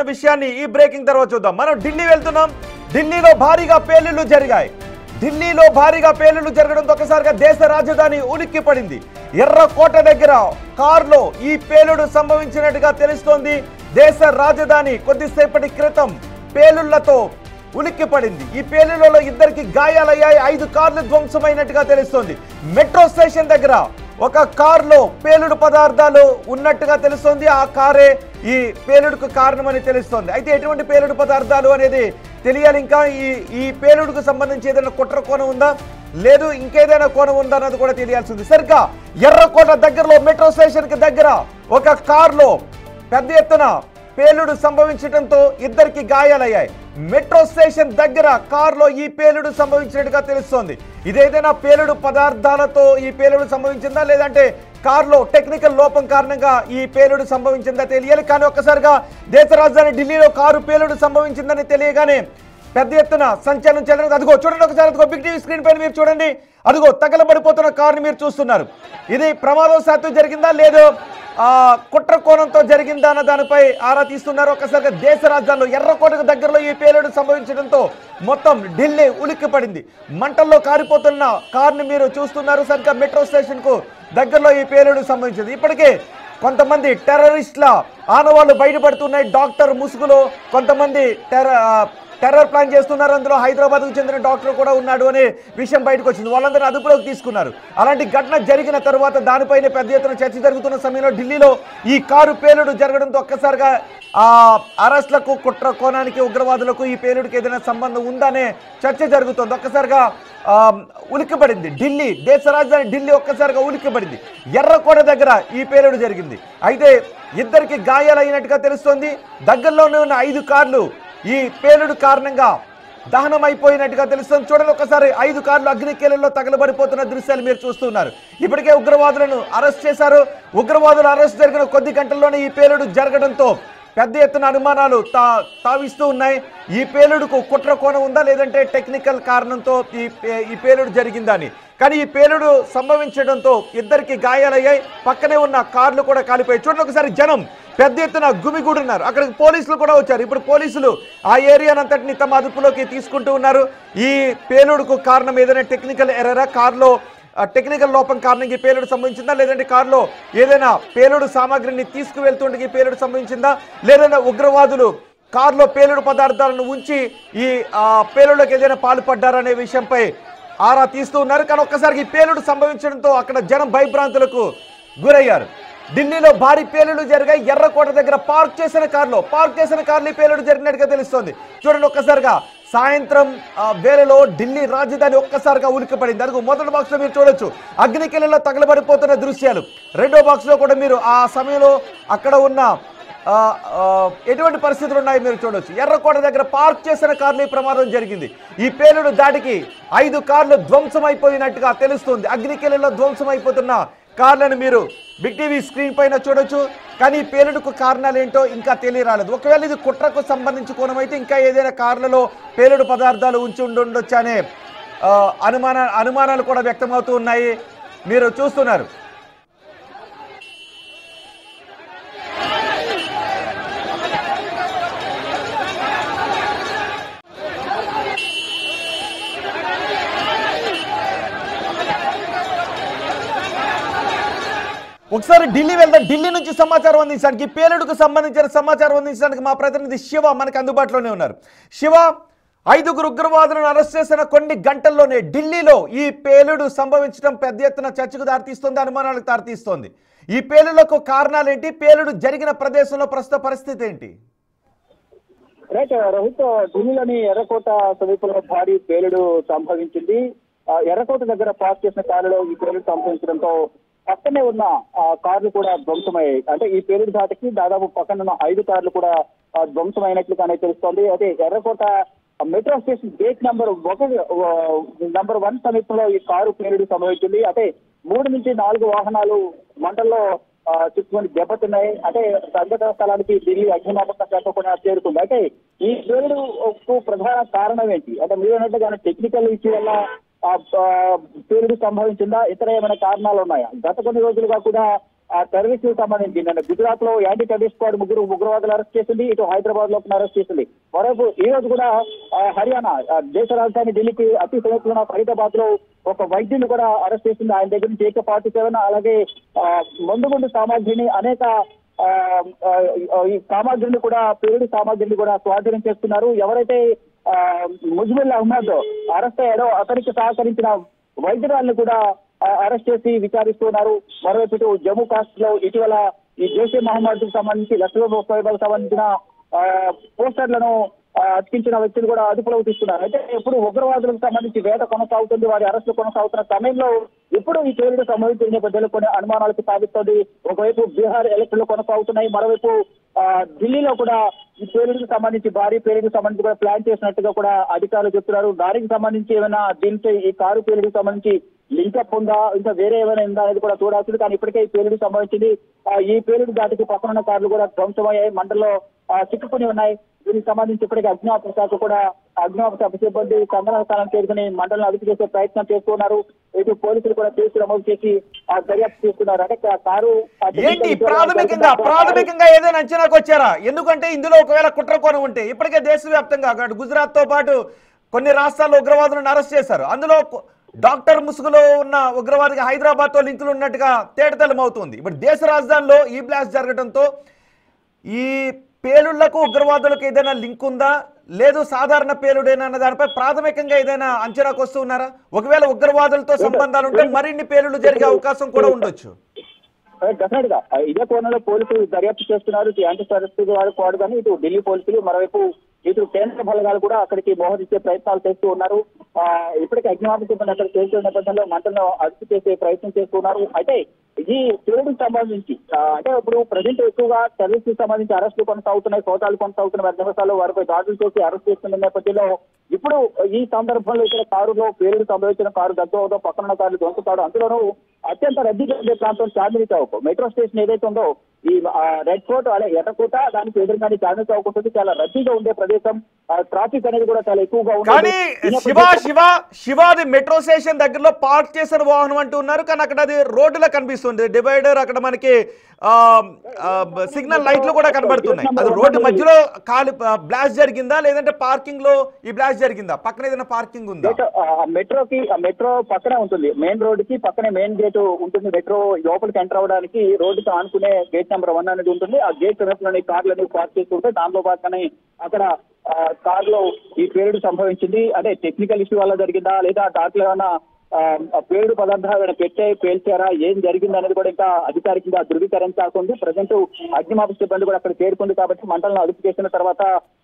విషయాన్ని ఈ బ్రేకింగ్ తర్వాత చూద్దాం. మనం ఢిల్లీ వెళ్తున్నాం. ఢిల్లీలో భారీగా పేలుళ్లు జరిగాయి. ఢిల్లీలో భారీగా పేలుళ్లు జరగడంతో ఒకసారిగా దేశ రాజధాని ఉలిక్కి పడింది. ఎర్రకోట దగ్గర కారులో ఈ పేలుడు సంభవించినట్టుగా తెలుస్తోంది. దేశ రాజధాని కొద్దిసేపటి క్రితం పేలుళ్లతో ఉలిక్కి పడింది. ఈ పేలుళ్లలో ఇద్దరికి గాయాలయ్యాయి. 5 కార్లు ధ్వంసమైనట్టుగా తెలుస్తోంది. మెట్రో స్టేషన్ దగ్గర ఒక కారులో పేలుడు పదార్థాలు ఉన్నట్టుగా తెలుస్తోంది. ఆ కారే ఈ పేలుడుకు కారణమని తెలుస్తోంది. అయితే ఎటువంటి పేలుడు పదార్థాలు అనేది తెలియాలి. ఇంకా ఈ పేలుడుకు సంబంధించి ఏదైనా కుట్ర కోణం ఉందా, లేదు ఇంకేదైనా కోణం ఉందా అన్నది కూడా తెలియాల్సి ఉంది. సరిగ్గా ఎర్రకోట దగ్గరలో మెట్రో స్టేషన్ కి దగ్గర ఒక కారులో పెద్ద ఎత్తున పేలుడు సంభవించడంతో ఇద్దరికి గాయాలయ్యాయి. మెట్రో స్టేషన్ దగ్గర కారులో ఈ పేలుడు సంభవించినట్టుగా తెలుస్తోంది. ఇదేదైనా పేలుడు పదార్థాలతో ఈ పేలుడు సంభవించిందా, లేదంటే కారులో టెక్నికల్ లోపం కారణంగా ఈ పేలుడు సంభవించిందా తెలియాలి. కానీ ఒక్కసారిగా దేశ రాజధాని ఢిల్లీలో కారు పేలుడు సంభవించిందని తెలియగానే పెద్ద ఎత్తున సంచలనం చెందినది. అదిగో చూడండి ఒకసారి, అదిగో బిగ్ టీవీ స్క్రీన్ పైన మీరు చూడండి. అదిగో తగలబడిపోతున్న కారుని మీరు చూస్తున్నారు. ఇది ప్రమాదవశాత్తు జరిగిందా, లేదు కుట్ర కోణంతో జరిగిందా అన్న దానిపై ఆరా తీస్తున్నారు. ఒకసారిగా దేశ రాజధానిలో ఎర్రకోటకు దగ్గరలో ఈ పేలుడు సంభవించడంతో మొత్తం ఢిల్లీ ఉలిక్కి పడింది. మంటల్లో కారిపోతున్న కారుని మీరు చూస్తున్నారు. సరిగ్గా మెట్రో స్టేషన్ కు దగ్గరలో ఈ పేలుడు సంభవించింది. ఇప్పటికే కొంతమంది టెర్రరిస్టుల ఆనవాళ్లు బయటపడుతున్నాయి. డాక్టర్ ముసుగులో కొంతమంది టెర్రర్ ప్లాన్ చేస్తున్నారు. అందులో హైదరాబాద్కు చెందిన డాక్టర్ కూడా ఉన్నాడు అనే విషయం బయటకు వచ్చింది. వాళ్ళందరూ అదుపులోకి తీసుకున్నారు. అలాంటి ఘటన జరిగిన తర్వాత దానిపైనే పెద్ద ఎత్తున చర్చ జరుగుతున్న సమయంలో ఢిల్లీలో ఈ కారు పేలుడు జరగడంతో ఒక్కసారిగా అరెస్టులకు, కుట్ర కోణానికి, ఉగ్రవాదులకు ఈ పేలుడికి ఏదైనా సంబంధం ఉందనే చర్చ జరుగుతుంది. ఒక్కసారిగా ఉలిక్కిపడింది ఢిల్లీ. దేశ రాజధాని ఢిల్లీ ఒక్కసారిగా ఉలిక్కిపడింది. ఎర్రకోట దగ్గర ఈ పేలుడు జరిగింది. అయితే ఇద్దరికి గాయాలైనట్టుగా తెలుస్తోంది. దగ్గరలోనే ఉన్న 5 కార్లు ఈ పేలుడు కారణంగా దహనమైపోయినట్టుగా తెలుస్తుంది. చూడండి ఒకసారి, 5 కార్లు అగ్నికీలల్లో తగలబడిపోతున్న దృశ్యాలు మీరు చూస్తున్నారు. ఇప్పటికే ఉగ్రవాదులను అరెస్ట్ చేశారు. ఉగ్రవాదులు అరెస్ట్ జరిగిన కొద్ది గంటల్లోనే ఈ పేలుడు జరగడంతో పెద్ద ఎత్తున అనుమానాలు తావిస్తూ ఉన్నాయి. ఈ పేలుడుకు కుట్ర కోణం ఉందా, లేదంటే టెక్నికల్ కారణంతో ఈ పేలుడు జరిగిందని. కానీ ఈ పేలుడు సంభవించడంతో ఇద్దరికి గాయాలయ్యాయి. పక్కనే ఉన్న కార్లు కూడా కాలిపోయాయి. చూడండి ఒకసారి, జనం పెద్ద ఎత్తున గుమిగూడున్నారు. అక్కడికి పోలీసులు కూడా వచ్చారు. ఇప్పుడు పోలీసులు ఆ ఏరియానంతటిని తమ అదుపులోకి తీసుకుంటూ ఉన్నారు. ఈ పేలుడుకు కారణం ఏదైనా టెక్నికల్ ఎర్రరా, కారులో టెక్నికల్ లోపం కారణంగా ఈ పేలుడు సంభవించిందా, లేదంటే కారులో ఏదైనా పేలుడు సామాగ్రిని తీసుకువెళ్తుండగా ఈ పేలుడు సంభవించిందా, లేదంటే ఉగ్రవాదులు కారులో పేలుడు పదార్థాలను ఉంచి ఈ పేలుడుకి ఏదైనా పాల్పడ్డారనే విషయంపై ఆరా తీస్తూ ఉన్నారు. కానీ ఒక్కసారికి ఈ పేలుడు సంభవించడంతో అక్కడ జనం భయభ్రాంతులకు గురయ్యారు. ఢిల్లీలో భారీ పేలుళ్లు జరిగాయి. ఎర్రకోట దగ్గర పార్క్ చేసిన కార్లు ఈ పేలుడు జరిగినట్టుగా తెలుస్తోంది. చూడండి ఒక్కసారిగా సాయంత్రం వేళలో ఢిల్లీ రాజధాని ఒక్కసారిగా ఉలిక్కిపడింది. అదుగు మొదటి బాక్స్ లో మీరు చూడొచ్చు అగ్నికీలలో తగలబడిపోతున్న దృశ్యాలు. రెండో బాక్స్ లో కూడా మీరు ఆ సమయంలో అక్కడ ఉన్న ఎటువంటి పరిస్థితులు ఉన్నాయో మీరు చూడొచ్చు. ఎర్రకోట దగ్గర పార్క్ చేసిన కార్లు ఈ ప్రమాదం జరిగింది. ఈ పేలుడు దాటికి 5 కార్లు ధ్వంసమైపోయినట్టుగా తెలుస్తుంది. అగ్నికీలలో ధ్వంసమైపోతున్న కార్లను మీరు బిగ్ టీవీ స్క్రీన్ పైన చూడొచ్చు. కానీ ఈ పేలుడుకు కారణాలు ఏంటో ఇంకా తెలియరాలేదు. ఒకవేళ ఇది కుట్రకు సంబంధించి కోణమైతే ఇంకా ఏదైనా కార్లలో పేలుడు పదార్థాలు ఉంచి ఉండొచ్చు అనే అనుమానాలు కూడా వ్యక్తమవుతూ ఉన్నాయి. మీరు చూస్తున్నారు. ఒకసారి ఢిల్లీ వెళ్దాం. ఢిల్లీ నుంచి సమాచారం అందించడానికి, పేలుడుకు సంబంధించిన సమాచారం అందించడానికి మా ప్రతినిధి శివ మనకు అందుబాటులోనే ఉన్నారు. శివ, 5 ఉగ్రవాదులను అరెస్ట్ చేసిన కొన్ని గంటల్లోనే ఢిల్లీలో ఈ పేలుడు సంభవించడం పెద్ద ఎత్తున చర్చకు దారితీస్తోంది, అనుమానాలకు దారితీస్తోంది. ఈ పేలుళ్లకు కారణాలు ఏంటి, పేలుడు జరిగిన ప్రదేశంలో ప్రస్తుత పరిస్థితి ఏంటి? రైట్ రోహిత్, ఢిల్లీలోని ఎర్రకోట సమీపంలో భారీ పేలుడు సంభవించింది. ఎర్రకోట దగ్గర పార్క్ చేసిన కారులో ఈ పేలుడు సంభవించడంతో పక్కనే ఉన్న కార్లు కూడా ధ్వంసమయ్యాయి. అంటే ఈ పేలుడు ధాటికి దాదాపు పక్కన ఉన్న 5 కార్లు కూడా ధ్వంసమైనట్లుగానే తెలుస్తోంది. అయితే ఎర్రకోట మెట్రో స్టేషన్ గేట్ నంబర్ 1 సమీపంలో ఈ కారు పేలుడు సంభవించింది. అంటే 3 నుంచి 4 వాహనాలు మంటల్లో చిక్కుకొని దెబ్బతిన్నాయి. అంటే సంఘటన స్థలానికి ఢిల్లీ అగ్నిమాపక శాఖ కూడా చేరుకుంది. అయితే ఈ పేలుడుకు ప్రధాన కారణం ఏంటి అంటే మీరు అన్నట్టుగా టెక్నికల్ ఇష్యూ వల్ల పేలుడు సంభవించిందా, ఇతర ఏమైనా కారణాలు ఉన్నాయా? గత కొన్ని రోజులుగా కూడా ఆ టెర్రరిస్ట్ సంబంధించి నిన్న గుజరాత్ లో యాంటీ టెర్రరిస్ట్ స్క్వాడ్ ముగ్గురు ఉగ్రవాదులు అరెస్ట్ చేసింది, ఇటు హైదరాబాద్ లో అరెస్ట్ చేసింది. మరోవైపు ఈ రోజు కూడా హర్యానా దేశ రాజధాని ఢిల్లీకి అతి సమీపంలో ఫరీదాబాద్ లో ఒక వైద్యుని కూడా అరెస్ట్ చేసింది. ఆయన దగ్గర నుంచి AK-47 అలాగే మందుగుండు సామాగ్రిని అనేక ఈ సామాగ్రిని కూడా పేలుడు సామాగ్రిని కూడా స్వాధీనం చేస్తున్నారు. ఎవరైతే ముజ్మిల్ అహ్మద్ అరెస్ట్ అయ్యాడో అతనికి సహకరించిన వైద్యురాలను కూడా అరెస్ట్ చేసి విచారిస్తున్నారు. మరోవైపు ఇటు జమ్మూ కాశ్మీర్ లో ఇటీవల ఈ జైషే మహమ్మద్ కు సంబంధించి లష్కర్ సంబంధించిన పోస్టర్లను అతికించిన వ్యక్తులు కూడా అదుపులోకి తీసుకున్నారు. అయితే ఇప్పుడు ఉగ్రవాదులకు సంబంధించి వేట కొనసాగుతుంది, వారి అరెస్టులు కొనసాగుతున్న సమయంలో ఇప్పుడు ఈ పేలుడు సంబంధించిన నేపథ్యంలో కొన్ని అనుమానాలకు సాగుతోంది. ఒకవైపు బీహార్ ఎలక్షన్లు కొనసాగుతున్నాయి, మరోవైపు ఢిల్లీలో కూడా ఈ పేలుడుకు సంబంధించి భారీ పేలుడుకు సంబంధించి కూడా ప్లాన్ చేసినట్టుగా కూడా అధికారులు చెప్తున్నారు. దానికి సంబంధించి ఏమైనా దీంతో ఈ కారు పేలుడుకు సంబంధించి లింకప్ ఉందా, ఇంకా వేరే ఏమైనా ఉందా అనేది కూడా చూడాల్సింది. కానీ ఇప్పటికే ఈ పేలుడు సంబంధించి ఈ పేలుడు దాటికి పక్కనున్న కార్లు కూడా ధ్వంసమయ్యాయి, మంటల్లో చిక్కుకుని ఉన్నాయి. దీనికి సంబంధించి ఇప్పటికే అగ్నిమాపక శాఖ కూడా అగ్నిమాపక సిబ్బంది సంఘటన స్థానం చేరుకుని మంటలను అదుపు చేసే ప్రయత్నం చేస్తున్నారు. ఇటు పోలీసులు కూడా కేసులు నమోదు చేసి దర్యాప్తు చేస్తున్నారు. అంటే కారు ఏంటి ప్రాథమికంగా ఏదైనా అంచనాకు వచ్చారా? ఎందుకంటే ఇందులో ఒకవేళ కుట్ర కోణం ఉంటే ఇప్పటికే దేశవ్యాప్తంగా గుజరాత్ తో పాటు కొన్ని రాష్ట్రాల్లో ఉగ్రవాదులను అరెస్ట్ చేశారు. అందులో డాక్టర్ ముసుగులో ఉన్న ఉగ్రవాదికి హైదరాబాద్ తో లింకులు ఉన్నట్టుగా తేటతెల్లం అవుతుంది. ఇప్పుడు దేశ రాజధానిలో ఈ బ్లాస్ట్ జరగడంతో ఈ పేలుళ్లకు ఉగ్రవాదులకు ఏదైనా లింక్ ఉందా, లేదు సాధారణ పేలుడేనా అన్న దానిపై ప్రాథమికంగా ఏదైనా అంచనాకు వస్తూ ఉన్నారా? ఒకవేళ ఉగ్రవాదులతో సంబంధాలు ఉంటే మరిన్ని పేలుళ్లు జరిగే అవకాశం కూడా ఉండొచ్చు. డెఫినెట్ గా ఇదే కోణంలో పోలీసులు దర్యాప్తు చేస్తున్నారు. యాంటీ టెర్రరిస్ట్ వాడు కానీ ఇటు ఢిల్లీ పోలీసులు, మరోవైపు ఇటు కేంద్ర బలగాలు కూడా అక్కడికి మోహరించే ప్రయత్నాలు చేస్తూ ఉన్నారు. ఇప్పటికే అగ్నిమాపక సిబ్బంది అక్కడ చేస్తున్న నేపథ్యంలో మంటలను అదుపు చేసే ప్రయత్నం చేస్తున్నారు. అయితే ఈ పేలుడుకు సంబంధించి అంటే ఇప్పుడు ప్రజెంట్ ఎక్కువగా టెర్రరిస్ట్ సంబంధించి అరెస్టులు కొనసాగుతున్నాయి, సోదాలు కొనసాగుతున్నాయి. 10 నిమిషాల్లో వారిపై దాడులు చేసి అరెస్ట్ చేస్తున్న నేపథ్యంలో ఇప్పుడు ఈ సందర్భంలో ఇక్కడ కారులో పేలుడు సంభవించిన కారు దగ్గర పక్కన కారు దొంగతాడు. అందులోనూ అత్యంత రద్దీగా ఉండే ప్రాంతం చాందినీ చౌక్ మెట్రో స్టేషన్ ఏదైతే ఉందో ఈ రెడ్ ఫోర్ట్ అలాగే ఎర్రకోట దానికి ఎదురుగానే చాందినీ చౌక్ ఉంటుంది. చాలా రద్దీగా ఉండే ప్రదేశం, ట్రాఫిక్ అనేది కూడా చాలా ఎక్కువగా ఉంటుంది. శివాది మెట్రో స్టేషన్ దగ్గరలో పార్క్ చేసిన వాహనం అంటూ ఉన్నారు, కానీ అక్కడ అది రోడ్డులో కనిపిస్తుంది. డివైడర్ అక్కడ మనకి సిగ్నల్ లైట్లు కూడా కనబడుతున్నాయి. అది రోడ్డు మధ్యలో బ్లాస్ట్ జరిగిందా, లేదంటే పార్కింగ్ లో ఈ బ్లాస్ట్ జరిగిందా? పక్కన ఏదైనా పార్కింగ్ ఉందా? మెట్రో పక్కనే ఉంటుంది, మెయిన్ రోడ్ కి పక్కనే మెయిన్ గేట్ ఉంటుంది. మెట్రో లోపలికి ఎంటర్ అవడానికి రోడ్డుకి ఆనుకునే గేట్ నెంబర్ 1 అనేది ఉంటుంది. ఆ గేట్ సమీపంలోని కార్లు అనేవి పార్క్ చేస్తుంటే దాంట్లో పక్కనే అక్కడ కారులో ఈ పేలుడు సంభవించింది. అంటే టెక్నికల్ ఇష్యూ వల్ల జరిగిందా, లేదా దాంట్లో ఏమైనా పేలుడు పదార్థాలు పేల్చారా, ఏం జరిగింది అనేది కూడా ఇంకా అధికారికంగా ధృవీకరించాల్సింది. ప్రజెంట్ అగ్నిమాపక సిబ్బంది కూడా అక్కడ చేరుకుంది కాబట్టి మంటలను అదుపు చేసిన తర్వాత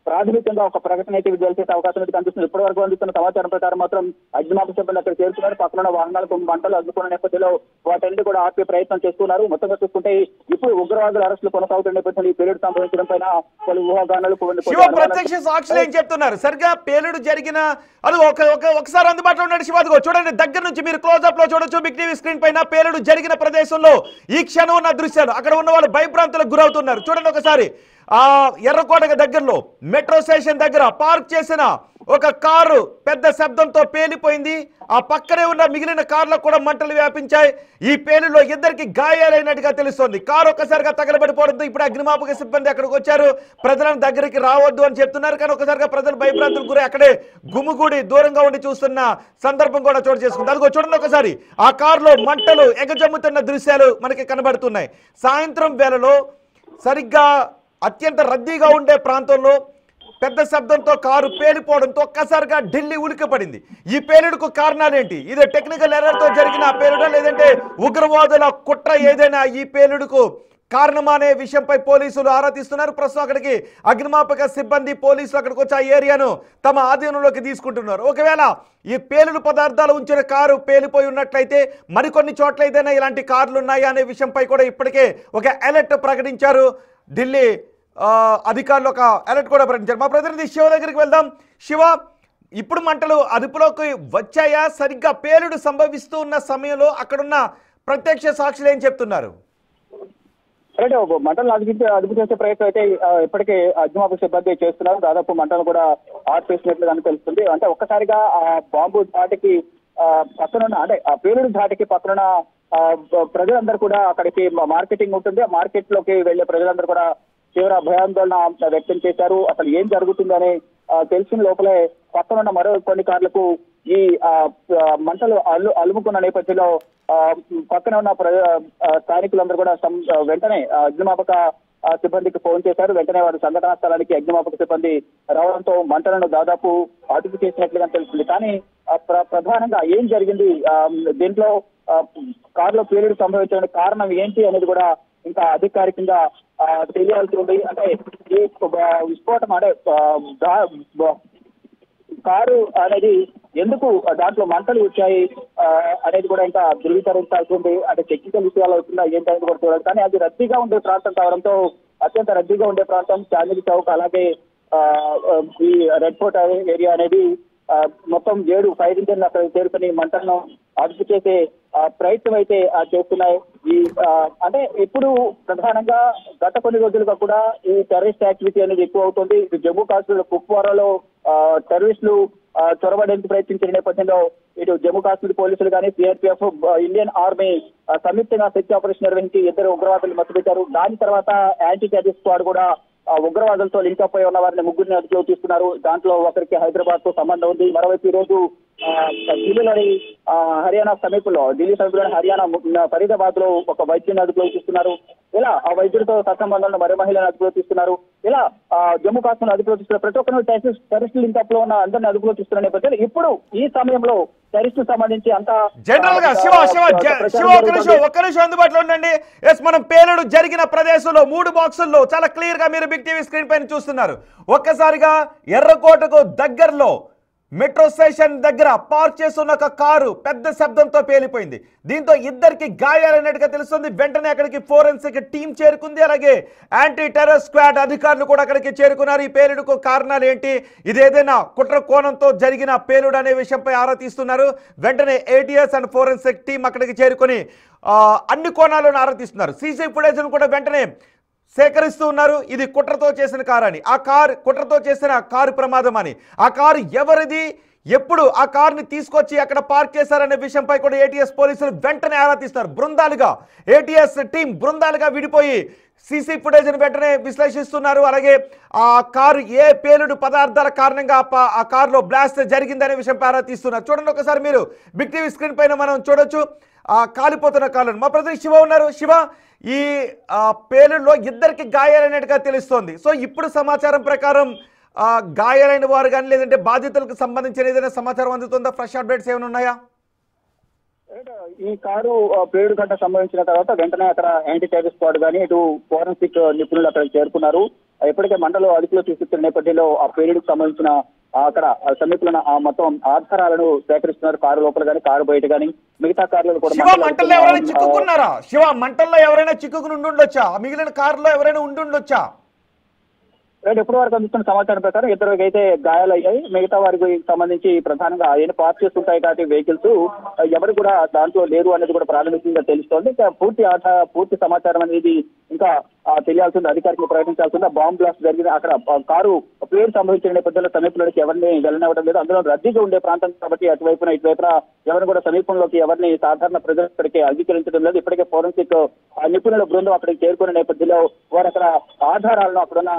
ప్రాథమికంగా ఒక ప్రకటన అయితే విడుదల చేసే అవకాశం అయితే కనిపిస్తుంది. ఇప్పటి వరకు అందుతున్న సమాచారం ప్రకారం మాత్రం అగ్నిమాపక సిబ్బంది అక్కడ చేరుకున్నారు. పక్కన వాహనాలకు మంటలు అడ్డుకున్న నేపథ్యంలో వాటిని కూడా ఆపే ప్రయత్నం చేస్తున్నారు. మొత్తంగా చూసుకుంటే ఇప్పుడు ఉగ్రవాదుల అరెస్టులు కొనసాగుతున్న నేపథ్యంలో ఈ పేలుడు సంభవించడం పైన పలు ఊహాగానాలు ప్రత్యక్ష సాక్షులు ఏం చెప్తున్నారు? సరిగ్గా పేలుడు జరిగిన అది ఒకసారి అందుబాటులో ఉన్నాడు శివాదిగో చూడండి, దగ్గర నుంచి మీరు క్లోజ్అప్ లో చూడొచ్చు. బిగ్ టీవీ స్క్రీన్ పైన పేలుడు జరిగిన ప్రదేశంలో ఈ క్షణం ఉన్న దృశ్యాలు. అక్కడ ఉన్న వాళ్ళు భయభ్రాంతులకు గురవుతున్నారు. చూడండి ఒకసారి. ఎర్రకోట దగ్గరలో మెట్రో స్టేషన్ దగ్గర పార్క్ చేసిన ఒక కారు పెద్ద శబ్దంతో పేలిపోయింది. ఆ పక్కనే ఉన్న మిగిలిన కార్లకు కూడా మంటలు వ్యాపించాయి. ఈ పేలులో ఇద్దరికి గాయాలైనట్టుగా తెలుస్తోంది. కారు ఒక్కసారిగా తగలబడిపోవడంతో ఇప్పుడు అగ్నిమాపక సిబ్బంది అక్కడికి వచ్చారు. ప్రజలను దగ్గరికి రావద్దు అని చెప్తున్నారు, కానీ ఒక్కసారిగా ప్రజలు భయభ్రాంతులకు గురి అక్కడే గుమిగూడి దూరంగా ఉండి చూస్తున్న సందర్భం కూడా చోటు చేసుకుంది. అదిగో చూడండి ఒకసారి, ఆ కారులో మంటలు ఎగజమ్ముతున్న దృశ్యాలు మనకి కనబడుతున్నాయి. సాయంత్రం వేళలో సరిగ్గా అత్యంత రద్దీగా ఉండే ప్రాంతంలో పెద్ద శబ్దంతో కారు పేలిపోవడంతో ఒక్కసారిగా ఢిల్లీ ఉలిక్కిపడింది. ఈ పేలుడుకు కారణాలేంటి? ఇది టెక్నికల్ ఎర్రర్తో జరిగిన పేలుడా, లేదంటే ఉగ్రవాదుల కుట్ర ఏదైనా ఈ పేలుడుకు కారణమా అనే విషయంపై పోలీసులు ఆరా తీస్తున్నారు. ప్రస్తుతం అక్కడికి అగ్నిమాపక సిబ్బంది పోలీసులు అక్కడికి వచ్చి ఆ ఏరియాను తమ ఆధీనంలోకి తీసుకుంటున్నారు. ఒకవేళ ఈ పేలుడు పదార్థాలు ఉంచిన కారు పేలిపోయి ఉన్నట్లయితే మరికొన్ని చోట్ల ఏదైనా ఇలాంటి కార్లు ఉన్నాయా అనే విషయంపై కూడా ఇప్పటికే ఒక అలర్ట్ ప్రకటించారు ఢిల్లీ అధికారులు. ఒక అలర్ట్ కూడా ప్రకటించారు. మా ప్రతినిధి శివ దగ్గరికి వెళ్దాం. శివ, ఇప్పుడు మంటలు అదుపులోకి వచ్చాయా? సరిగ్గా పేలుడు సంభవిస్తూ ఉన్న సమయంలో అక్కడున్న ప్రత్యక్ష సాక్షులు ఏం చెప్తున్నారు? మంటలు అదుపు చేసే ప్రయత్నం అయితే ఇప్పటికే అగ్నిమాపక సిబ్బంది చేస్తున్నారు. దాదాపు మంటలు కూడా ఆర్పేసినట్లుగా తెలుస్తుంది. అంటే ఒక్కసారిగా ఆ బాంబు ధాటికి పక్కనున్న అంటే ఆ పేలుడు ధాటికి పక్కనున్న ప్రజలందరూ కూడా అక్కడికి మార్కెటింగ్ ఉంటుంది, ఆ మార్కెట్ లోకి వెళ్లే ప్రజలందరూ కూడా తీవ్ర భయాందోళన వ్యక్తం చేశారు. అసలు ఏం జరుగుతుందని తెలిసిన లోపలే పక్కన ఉన్న మరో కొన్ని కార్లకు ఈ మంటలు అలుముకున్న నేపథ్యంలో పక్కన ఉన్న స్థానికులందరూ కూడా వెంటనే అగ్నిమాపక సిబ్బందికి ఫోన్ చేశారు. వెంటనే వారు సంఘటనా స్థలానికి అగ్నిమాపక సిబ్బంది రావడంతో మంటలను దాదాపు అదుపు చేసినట్లుగా తెలుస్తుంది. కానీ ప్రధానంగా ఏం జరిగింది, దీంట్లో కారులో పేలుడు సంభవించిన కారణం ఏంటి అనేది కూడా ఇంకా అధికారికంగా తెలియాల్సి ఉంది. అంటే ఈ విస్ఫోటం అంటే కారు అనేది ఎందుకు దాంట్లో మంటలు వచ్చాయి అనేది కూడా ఇంకా ధృవీకరించాల్సి ఉంది. అంటే టెక్నికల్ విషయాలు అవుతుందా ఏంటనేది కూడా చూడాలి. కానీ అది రద్దీగా ఉండే ప్రాంతం కావడంతో, అత్యంత రద్దీగా ఉండే ప్రాంతం చాందిని చౌక్, అలాగే ఈ రెడ్ ఫోర్ట్ ఏరియా అనేది మొత్తం 7 ఫైర్ ఇంజన్లు అక్కడ చేరుకుని మంటలను అదుపు చేసే ప్రయత్నం అయితే చేస్తున్నాయి. ఈ అంటే ఇప్పుడు ప్రధానంగా గత కొన్ని రోజులుగా కూడా ఈ టెర్రరిస్ట్ యాక్టివిటీ అనేది ఎక్కువ అవుతుంది. జమ్మూ కాశ్మీర్ కుప్వారాలో టెర్రరిస్టులు చొరబడేందుకు ప్రయత్నించిన నేపథ్యంలో ఇటు జమ్మూ కాశ్మీర్ పోలీసులు కానీ, సిఆర్పిఎఫ్, ఇండియన్ ఆర్మీ సంయుక్తంగా శక్తి ఆపరేషన్ నిర్వహించి 2 ఉగ్రవాదులు మట్టుపెట్టారు. దాని తర్వాత యాంటీ టెర్రరిస్ట్ స్క్వాడ్ కూడా ఉగ్రవాదులతో లింక్ అప్ అయి ఉన్న వారిని 3 అదుపులో తీసుకున్నారు. దాంట్లో ఒకరికి హైదరాబాద్ తో సంబంధం ఉంది. మరోవైపు ఈ రోజు ఢిల్లీలోని హర్యానా సమీపంలో, ఢిల్లీ సమీపంలోని హర్యానా ఫరీదాబాద్ లో ఒక వైద్యుని అదుపులో తీసుకున్నారు. ఇలా ఆ వైద్యుడితో సత్సంబంధంలో మరో మహిళను అదుపులో తీసుకున్నారు. ఇలా జమ్మూ కాశ్మీర్ అదుపులో తీసుకున్న ప్రతి ఒక్కరు టెర్రరిస్ట్ లింక్ అప్ లో ఉన్న అందరిని అదుపులో తీసుకున్న నేపథ్యంలో ఇప్పుడు ఈ సమయంలో టెర్రరిస్ట్ సంబంధించి అంతా జనరల్ గా ఒక్క నిమిషం అందుబాటులో ఉండండి. ఎస్, మనం పేలుడు జరిగిన ప్రదేశంలో 3 బాక్సుల్లో చాలా క్లియర్ గా మీరు బిగ్ టీవీ స్క్రీన్ పైన చూస్తున్నారు. ఒక్కసారిగా ఎర్రకోటకు దగ్గరలో మెట్రో స్టేషన్ దగ్గర పార్క్ చేస్తున్న ఒక కారు పెద్ద శబ్దంతో పేలిపోయింది. దీంతో ఇద్దరికి గాయాలైనట్టుగా తెలుస్తుంది. వెంటనే అక్కడికి ఫోరెన్సిక్ టీం చేరుకుంది. అలాగే యాంటీ టెర్రర్ స్క్వాడ్ అధికారులు కూడా అక్కడికి చేరుకున్నారు. ఈ పేలుడుకు కారణాలు ఏంటి, ఇదేదైనా కుట్ర కోణంతో జరిగిన పేలుడు అనే విషయంపై ఆరా తీస్తున్నారు. వెంటనే ఏటీఎస్ అండ్ ఫోరెన్సిక్ టీం అక్కడికి చేరుకుని అన్ని కోణాలను ఆరా తీస్తున్నారు. సీసీ ఫుటేజ్ను కూడా వెంటనే సేకరిస్తూ ఉన్నారు. ఇది కుట్రతో చేసిన కారు అని, ఆ కారు కుట్రతో చేసిన కారు ప్రమాదం అని, ఆ కారు ఎవరిది, ఎప్పుడు ఆ కారుని తీసుకొచ్చి అక్కడ పార్క్ చేశారనే విషయంపై కూడా ఏటీఎస్ పోలీసులు వెంటనే ఆరా తీస్తారు. బృందాలుగా ఏటీఎస్ టీం బృందాలుగా విడిపోయి సీసీ ఫుటేజ్ని వెంటనే విశ్లేషిస్తున్నారు. అలాగే ఆ కారు ఏ పేలుడు పదార్థాల కారణంగా ఆ కారులో బ్లాస్ట్ జరిగిందనే విషయంపై ఆరా తీస్తున్నారు. చూడండి ఒకసారి మీరు బిగ్ టీవీ స్క్రీన్ పైన మనం చూడొచ్చు ఆ కాలిపోతున్న కారులను. మా ప్రతినిధి శివ ఉన్నారు. శివ, ఈ పేలుడులో ఇద్దరికి గాయాలైనట్టుగా తెలుస్తోంది. సో ఇప్పుడు సమాచారం ప్రకారం గాయాలైన వారు కానీ లేదంటే బాధితులకు సంబంధించిన ఏదైనా సమాచారం అందుతుందా? ఫ్రెష్ అప్డేట్స్ ఏమైనా ఉన్నాయా? ఈ కారు పేలుడు గంట సంభవించిన తర్వాత వెంటనే అక్కడ యాంటీ టెర్రరిస్ట్ స్క్వాడ్ కానీ ఇటు ఫోరెన్సిక్ నిపుణులు అక్కడ చేరుకున్నారు. ఇప్పటికే మంటలు అదుపులో తీసుకున్న నేపథ్యంలో ఆ పేలుడుకు సంబంధించిన అక్కడ సమీపంలో మొత్తం ఆధారాలను సేకరిస్తున్నారు. కారు లోపల కానీ, కారు బయట కానీ, మిగతా కార్లు కూడా. మంటల్లో ఎవరైనా చిక్కుకున్నారా? శివ, మంటల్లో ఎవరైనా చిక్కుకుని ఉండుండొచ్చా? మిగిలిన కారులో ఎవరైనా ఉండుండొచ్చా? ఇప్పటి వరకు అందుతున్న సమాచారం ప్రకారం 2 అయితే గాయాలయ్యాయి. మిగతా వారికి సంబంధించి ప్రధానంగా ఆయన పార్క్ చేస్తుంటాయి కాబట్టి వెహికల్స్ ఎవరు కూడా దాంట్లో లేరు అనేది కూడా ప్రాథమికంగా తెలుస్తోంది. పూర్తి సమాచారం అనేది ఇంకా తెలియాల్సింది, అధికారికంగా ప్రకటించాల్సింది. బాంబ్ బ్లాస్ట్ జరిగిన అక్కడ కారు పేరు సంభవించిన నేపథ్యంలో సమీపంలోకి ఎవరిని వెళ్ళనివ్వడం లేదు. అందులో రద్దీగా ఉండే ప్రాంతం కాబట్టి అటువైపున ఇటువైపున ఎవరిని కూడా సమీపంలోకి ఎవరిని సాధారణ ప్రజలు ఇక్కడికి అంగీకరించడం లేదు. ఇప్పటికే ఫోరెన్సిక్ నిపుణుల బృందం అక్కడికి చేరుకునే నేపథ్యంలో వారు అక్కడ ఆధారాలను, అక్కడున్న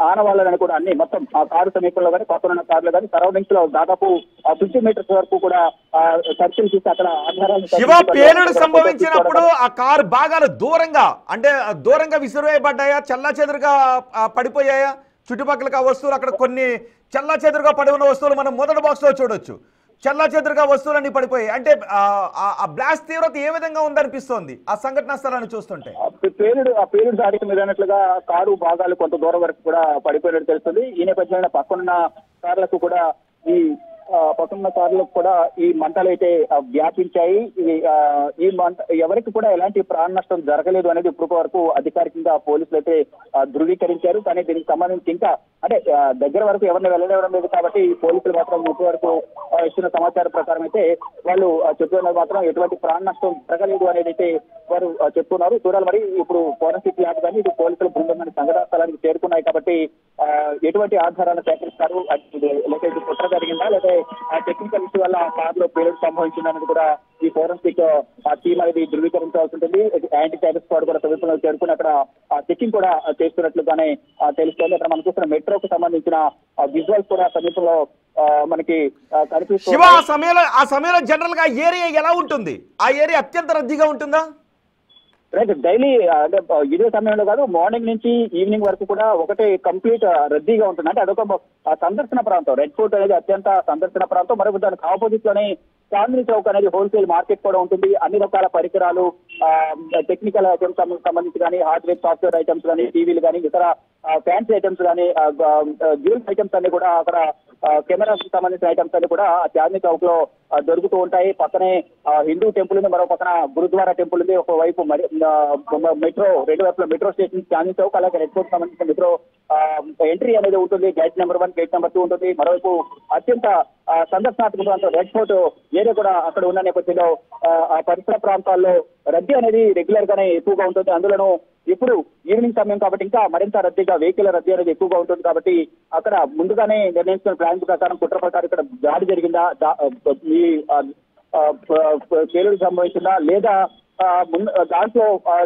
ఆనవాళ్ళని కూడా అన్ని మొత్తం ఆ కారు సమీపంలో కానీ, పక్కనున్న కార్లు కానీ, సరౌండింగ్స్ లో దాదాపు 50 మీటర్స్ వరకు కూడా సర్కిల్ చేసి అక్కడ ఆధారాలు. పేలుడు సంభవించినప్పుడు ఆ కారు భాగాలు దూరంగా విసిరివేయబడ్డాయా, చల్లా చెదురుగా పడిపోయాయా? చుట్టుపక్కల వస్తువులు అక్కడ కొన్ని చల్లా చెదురుగా పడి ఉన్న వస్తువులు మనం మొదటి బాక్స్ లో చూడొచ్చు. చల్లా చెదురుగా వస్తువులన్నీ పడిపోయాయి. అంటే ఆ బ్లాస్ట్ తీవ్రత ఏ విధంగా ఉందనిపిస్తోంది ఆ సంఘటనా స్థలాన్ని చూస్తుంటే? పేలుడు దాడికి మీరు అన్నట్లుగా కారు భాగాలు కొంత దూరం వరకు కూడా పడిపోయినట్టు తెలుస్తుంది. ఈ నేపథ్యంలో పక్కనున్న కార్లకు కూడా ఈ మంటలు అయితే వ్యాపించాయి. ఈ మంట ఎవరికి కూడా ఎలాంటి ప్రాణ నష్టం జరగలేదు అనేది ఇప్పటి వరకు అధికారికంగా పోలీసులు అయితే ధృవీకరించారు. కానీ దీనికి సంబంధించి ఇంకా అంటే దగ్గర వరకు ఎవరిని వెళ్ళనివ్వడం లేదు కాబట్టి పోలీసులు మాత్రం ఇప్పటి వరకు ఇచ్చిన సమాచారం ప్రకారం అయితే వాళ్ళు చెప్తున్నారు మాత్రం ఎటువంటి ప్రాణ నష్టం జరగలేదు అనేది అయితే వారు చెప్తున్నారు. చూడాలి మరి ఇప్పుడు ఫోరెన్సిక్ ల్యాబ్ కానీ ఇటు పోలీసుల బృందం కానీ సంఘటన స్థలానికి చేరుకున్నాయి కాబట్టి ఎటువంటి ఆధారాలను సేకరిస్తారు, లేకపోతే ఇది కుట్ర జరిగిందా లేదా టెక్నికల్ ఇష్యూ వల్ల కారులో పేలుడు సంభవించిందనేది కూడా ఈ ఫోరెన్సిక్ టీం అనేది ధృవీకరించాల్సి ఉంటుంది. యాంటీ టెర్రరిస్ట్ స్క్వాడ్ కూడా సమీపంలో చేరుకుని అక్కడ చెకింగ్ కూడా చేస్తున్నట్లుగానే తెలుస్తోంది. అక్కడ మనం చూస్తున్న మెట్రోకు సంబంధించిన విజువల్స్ కూడా సమీపంలో మనకి కనిపిస్తుంది. శివ, ఆ సమయంలో జనరల్ గా ఏరియా ఎలా ఉంటుంది? ఆ ఏరియా అత్యంత రద్దీగా ఉంటుందా? రైట్, డైలీ అంటే ఇదే సమయంలో కాదు, మార్నింగ్ నుంచి ఈవినింగ్ వరకు కూడా ఒకటే కంప్లీట్ రద్దీగా ఉంటుంది. అంటే అదొక సందర్శన ప్రాంతం. రెడ్ ఫోర్ట్ అనేది అత్యంత సందర్శన ప్రాంతం. మరొక దానికి ఆపోజిట్ లోనే చాందినీ చౌక్ అనేది హోల్సేల్ మార్కెట్ కూడా ఉంటుంది. అన్ని రకాల పరికరాలు, టెక్నికల్ ఐటమ్స్ సంబంధించి కానీ, హార్డ్వేర్ సాఫ్ట్వేర్ ఐటమ్స్ కానీ, టీవీలు కానీ, ఇతర ఫ్యాన్సీ ఐటమ్స్ కానీ, జ్యువెల్స్ ఐటమ్స్ అన్ని కూడా అక్కడ, కెమెరాస్ సంబంధించిన ఐటమ్స్ అన్ని కూడా చాందినీ చౌక్ లో దొరుకుతూ ఉంటాయి. పక్కనే హిందూ టెంపుల్ ఉంది, మరో పక్కన గురుద్వారా టెంపుల్ ఉంది. ఒకవైపు మెట్రో, రెండు వైపుల మెట్రో స్టేషన్ చాందినీ చౌక్, అలాగే రెడ్ ఫోర్ట్ సంబంధించిన మెట్రో ఎంట్రీ అనేది ఉంటుంది. గేట్ నెంబర్ 1, గేట్ నెంబర్ 2 ఉంటుంది. మరోవైపు అత్యంత సందర్శనాత్మక ప్రాంతం రెడ్ ఫోర్ట్ ఏరియా కూడా అక్కడ ఉన్న నేపథ్యంలో ఆ పరిసర ప్రాంతాల్లో రద్దీ అనేది రెగ్యులర్ గానే ఎక్కువగా ఉంటుంది. అందులోనూ ఇప్పుడు ఈవినింగ్ సమయం కాబట్టి ఇంకా మరింత రద్దీగా, వెహికల్ రద్దీ అనేది ఎక్కువగా ఉంటుంది. కాబట్టి అక్కడ ముందుగానే నిర్ణయించిన ప్లాన్ ప్రకారం, కుట్ర ప్రకారం ఇక్కడ దాడి జరిగిందా, ఈ పేలుడు సంభవించిందా, లేదా దాంట్లో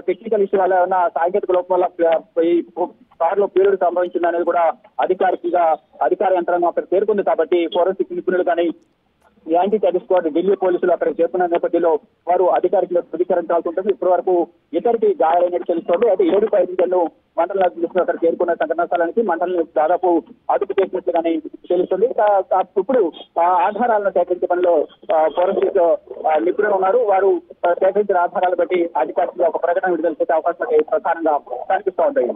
టెక్నికల్ ఇష్యూ వల్ల ఉన్న సాంకేతిక లోపం వల్ల ఈ కారులో పేలుడు సంభవించింది అనేది కూడా అధికార యంత్రాంగం అక్కడ చేరుకుంది. కాబట్టి ఫోరెన్సిక్ నిపుణులు కానీ, యాంటీ టెర్రరిస్ట్ స్క్వాడ్, ఢిల్లీ పోలీసులు అక్కడ చేరుకున్న నేపథ్యంలో వారు అధికారికులు ధృవీకరించాల్సి ఉంటుంది. ఇప్పటి వరకు ఇద్దరికి గాయాలైనట్టు తెలుస్తోంది. అయితే 7 గంటలు మండల పోలీసులు అక్కడ చేరుకున్న సంఘటనా స్థలానికి మండలిని దాదాపు అదుపు చేసినట్లుగానే తెలుస్తుంది. ఇప్పుడు ఆధారాలను సేకరించే పనిలో ఫోరెన్సిక్ నిపుణులు ఉన్నారు. వారు సేకరించిన ఆధారాలు బట్టి అధికారులు ఒక ప్రకటన విడుదల చేసే అవకాశం ప్రధానంగా కనిపిస్తూ ఉంటాయి.